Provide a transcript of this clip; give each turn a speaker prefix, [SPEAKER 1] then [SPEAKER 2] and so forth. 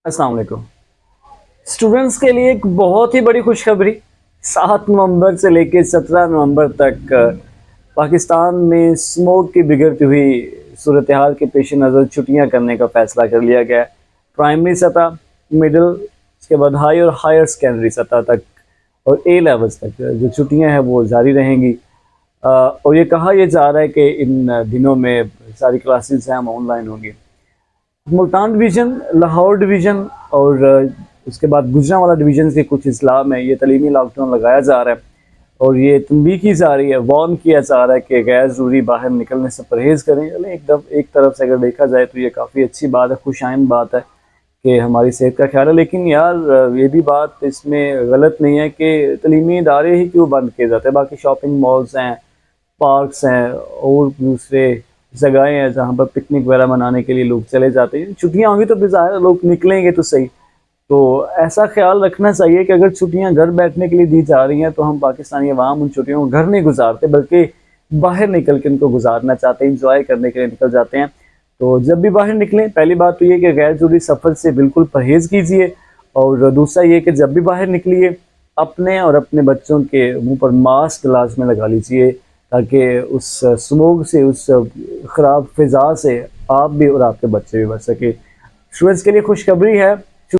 [SPEAKER 1] अस्सलाम वालेकुम। स्टूडेंट्स के लिए एक बहुत ही बड़ी खुशखबरी। 7 नवंबर से लेकर 17 नवंबर तक पाकिस्तान में स्मोक की बिगड़ती हुई सूरत हाल के पेश नज़र छुट्टियां करने का फैसला कर लिया गया है। प्राइमरी सतह, मिडिल, उसके बाद हाई और हायर सेकेंडरी सतह तक और ए लेवल्स तक जो छुट्टियां हैं वो जारी रहेंगी। और ये कहा यह जा रहा है कि इन दिनों में सारी क्लासेस हैं हम ऑनलाइन होंगी। मुल्तान डिवीज़न, लाहौर डिवीज़न और उसके बाद गुजरांवाला डिवीज़न के कुछ अजला में ये तलीमी लॉकडाउन लगाया जा रहा है और ये तंबीह की जा रही है, वार्न किया जा रहा है कि गैर ज़रूरी बाहर निकलने से परहेज़ करें। एक तरफ से अगर देखा जाए तो ये काफ़ी अच्छी बात है, खुशाइन बात है कि हमारी सेहत का ख्याल है। लेकिन यार ये भी बात इसमें गलत नहीं है कि तलीमी इदारे ही क्यों बंद किए जाते हैं। बाकी शॉपिंग मॉल्स हैं, पार्क्स हैं और दूसरे जगहें हैं जहाँ पर पिकनिक वगैरह मनाने के लिए लोग चले जाते हैं। छुट्टियाँ होंगी तो ज़ाहिर लोग निकलेंगे तो सही। तो ऐसा ख्याल रखना चाहिए कि अगर छुट्टियाँ घर बैठने के लिए दी जा रही हैं तो हम पाकिस्तानी अवाम उन छुट्टियों को घर नहीं गुजारते बल्कि बाहर निकल के उनको गुजारना चाहते हैं, इंजॉय करने के लिए निकल जाते हैं। तो जब भी बाहर निकलें, पहली बात तो ये कि गैर ज़रूरी सफ़र से बिल्कुल परहेज़ कीजिए और दूसरा ये कि जब भी बाहर निकलिए अपने और अपने बच्चों के मुंह पर मास्क लाजमी लगा लीजिए ताकि उस स्मोक से, उस ख़राब फ़िज़ा से आप भी और आपके बच्चे भी बच सके। स्टूडेंट्स के लिए खुशखबरी है